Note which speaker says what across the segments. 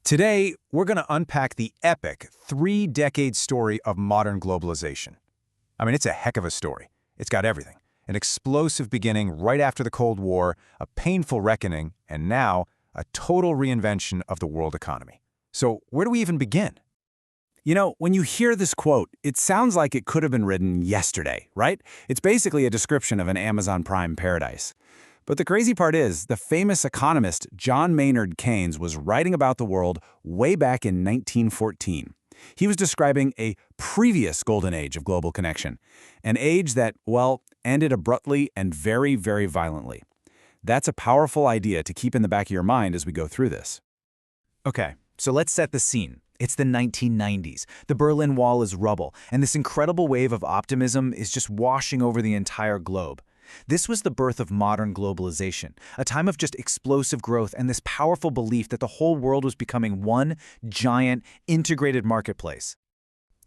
Speaker 1: Today, we're going to unpack the epic three-decade story of modern globalization. I mean, it's a heck of a story. It's got everything. An explosive beginning right after the Cold War, a painful reckoning, and now a total reinvention of the world economy. So where do we even begin?
Speaker 2: You know, when you hear this quote, it sounds like it could have been written yesterday, right? It's basically a description of an Amazon Prime paradise. But the crazy part is, the famous economist John Maynard Keynes was writing about the world way back in 1914. He was describing a previous golden age of global connection, an age that, well, ended abruptly and very, very violently. That's a powerful idea to keep in the back of your mind as we go through this.
Speaker 3: Okay, so let's set the scene. It's the 1990s. The Berlin Wall is rubble, and this incredible wave of optimism is just washing over the entire globe. This was the birth of modern globalization, a time of just explosive growth and this powerful belief that the whole world was becoming one giant, integrated marketplace.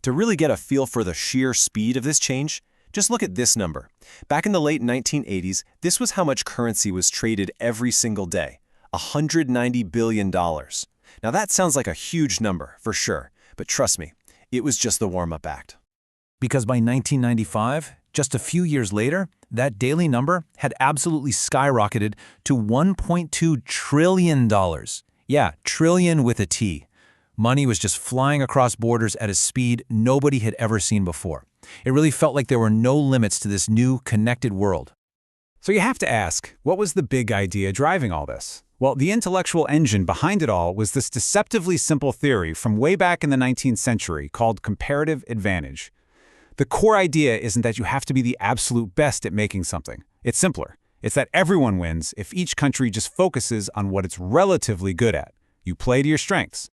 Speaker 4: To really get a feel for the sheer speed of this change, just look at this number. Back in the late 1980s, this was how much currency was traded every single day, $190 billion. Now that sounds like a huge number, for sure, but trust me, it was just the warm-up act.
Speaker 2: Because by 1995, just a few years later, that daily number had absolutely skyrocketed to $1.2 trillion. Yeah, trillion with a T. Money was just flying across borders at a speed nobody had ever seen before. It really felt like there were no limits to this new, connected world.
Speaker 1: So you have to ask, what was the big idea driving all this? Well, the intellectual engine behind it all was this deceptively simple theory from way back in the 19th century called comparative advantage. The core idea isn't that you have to be the absolute best at making something. It's simpler. It's that everyone wins if each country just focuses on what it's relatively good at. You play to your strengths.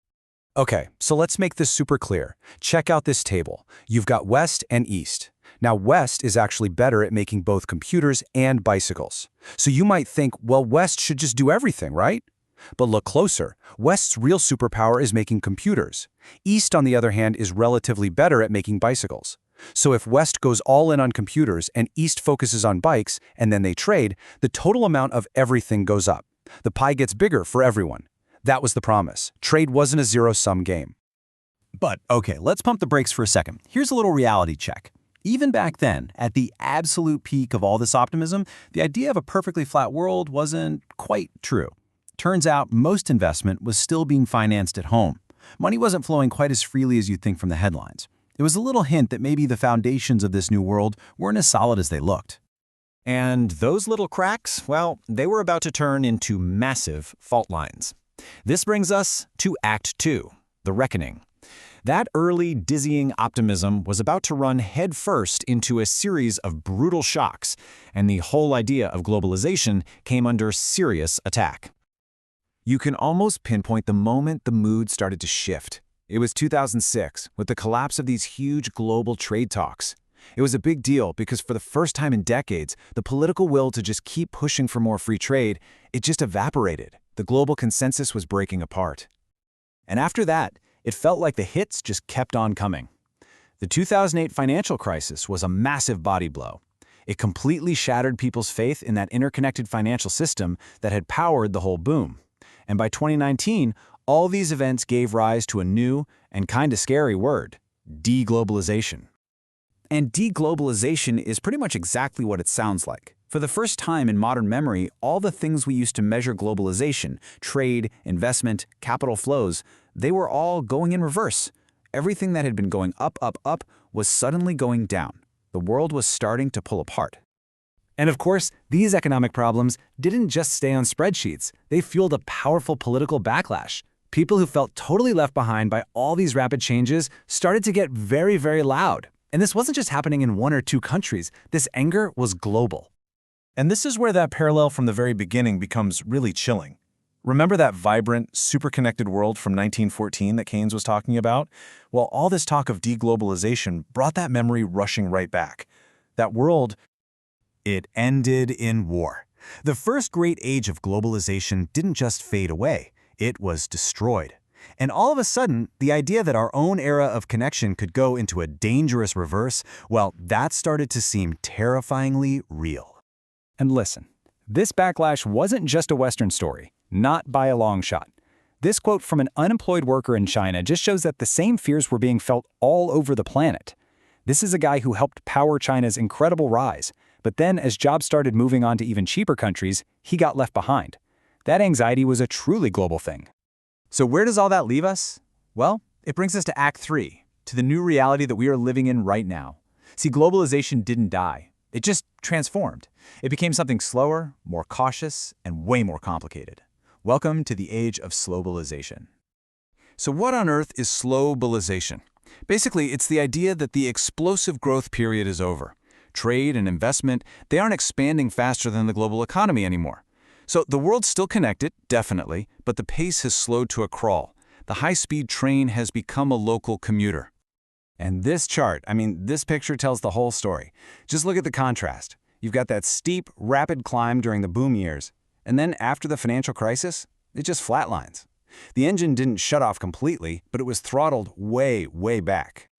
Speaker 2: Okay, so let's make this super clear. Check out this table. You've got West and East. Now, West is actually better at making both computers and bicycles. So you might think, well, West should just do everything, right? But look closer. West's real superpower is making computers. East, on the other hand, is relatively better at making bicycles. So if West goes all in on computers and East focuses on bikes, and then they trade, the total amount of everything goes up. The pie gets bigger for everyone. That was the promise. Trade wasn't a zero-sum game.
Speaker 5: But, okay, let's pump the brakes for a second. Here's a little reality check. Even back then, at the absolute peak of all this optimism, the idea of a perfectly flat world wasn't quite true. Turns out most investment was still being financed at home. Money wasn't flowing quite as freely as you'd think from the headlines. It was a little hint that maybe the foundations of this new world weren't as solid as they looked.
Speaker 3: And those little cracks, well, they were about to turn into massive fault lines. This brings us to Act 2, the reckoning. That early, dizzying optimism was about to run headfirst into a series of brutal shocks, and the whole idea of globalization came under serious attack. You can almost pinpoint the moment the mood started to shift. It was 2006, with the collapse of these huge global trade talks. It was a big deal because for the first time in decades, the political will to just keep pushing for more free trade, it just evaporated. The global consensus was breaking apart. And after that, it felt like the hits just kept on coming. The 2008 financial crisis was a massive body blow. It completely shattered people's faith in that interconnected financial system that had powered the whole boom. And by 2019, all these events gave rise to a new and kinda scary word, deglobalization.
Speaker 2: And deglobalization is pretty much exactly what it sounds like. For the first time in modern memory, all the things we used to measure globalization, trade, investment, capital flows, they were all going in reverse. Everything that had been going up, up, up was suddenly going down. The world was starting to pull apart. And of course, these economic problems didn't just stay on spreadsheets. They fueled a powerful political backlash. People who felt totally left behind by all these rapid changes started to get very, very loud. And this wasn't just happening in one or two countries. This anger was global.
Speaker 4: And this is where that parallel from the very beginning becomes really chilling. Remember that vibrant, super-connected world from 1914 that Keynes was talking about? Well, all this talk of deglobalization brought that memory rushing right back. That world,
Speaker 5: It ended in war. The first great age of globalization didn't just fade away, it was destroyed. And all of a sudden, the idea that our own era of connection could go into a dangerous reverse, well, that started to seem terrifyingly real.
Speaker 2: And listen, this backlash wasn't just a Western story, not by a long shot. This quote from an unemployed worker in China just shows that the same fears were being felt all over the planet. This is a guy who helped power China's incredible rise, but then as jobs started moving on to even cheaper countries, he got left behind. That anxiety was a truly global thing.
Speaker 3: So where does all that leave us? Well, it brings us to Act 3, to the new reality that we are living in right now. See, globalization didn't die. It just transformed. It became something slower, more cautious, and way more complicated. Welcome to the age of slowbalization.
Speaker 1: So what on earth is slowbalization? Basically, it's the idea that the explosive growth period is over. Trade and investment, they aren't expanding faster than the global economy anymore. So the world's still connected, definitely, but the pace has slowed to a crawl. The high-speed train has become a local commuter. And this chart, this picture tells the whole story. Just look at the contrast. You've got that steep, rapid climb during the boom years, and then after the financial crisis, it just flatlines. The engine didn't shut off completely, but it was throttled way, way back.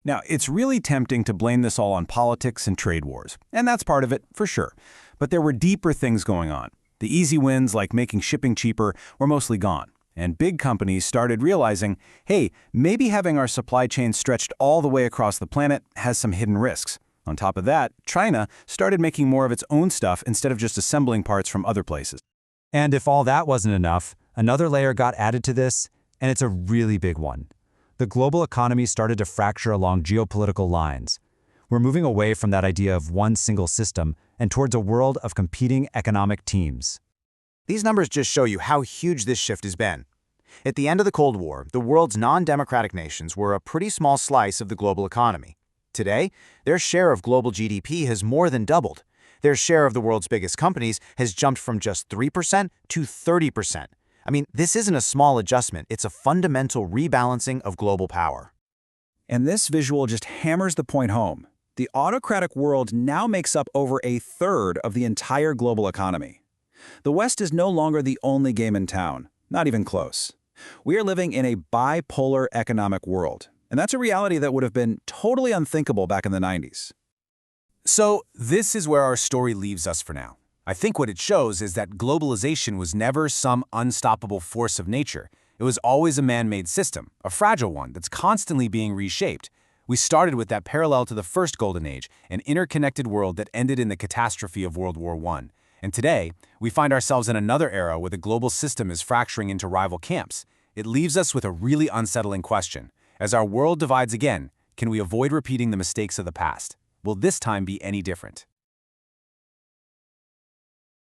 Speaker 1: Now, it's really tempting to blame this all on politics and trade wars, and that's part of it, for sure. But there were deeper things going on. The easy wins, like making shipping cheaper, were mostly gone. And big companies started realizing, hey, maybe having our supply chain stretched all the way across the planet has some hidden risks. On top of that, China started making more of its own stuff instead of just assembling parts from other places.
Speaker 2: And if all that wasn't enough, another layer got added to this, and it's a really big one. The global economy started to fracture along geopolitical lines. We're moving away from that idea of one single system and towards a world of competing economic teams.
Speaker 6: These numbers just show you how huge this shift has been. At the end of the Cold War, the world's non-democratic nations were a pretty small slice of the global economy. Today, their share of global GDP has more than doubled. Their share of the world's biggest companies has jumped from just 3% to 30%. This isn't a small adjustment, it's a fundamental rebalancing of global power.
Speaker 2: And this visual just hammers the point home. The autocratic world now makes up over a third of the entire global economy. The West is no longer the only game in town, not even close. We are living in a bipolar economic world, and that's a reality that would have been totally unthinkable back in the 90s.
Speaker 1: So this is where our story leaves us for now. I think what it shows is that globalization was never some unstoppable force of nature. It was always a man-made system, a fragile one that's constantly being reshaped. We started with that parallel to the first Golden Age, an interconnected world that ended in the catastrophe of World War I. And today, we find ourselves in another era where the global system is fracturing into rival camps. It leaves us with a really unsettling question. As our world divides again, can we avoid repeating the mistakes of the past? Will this time be any different?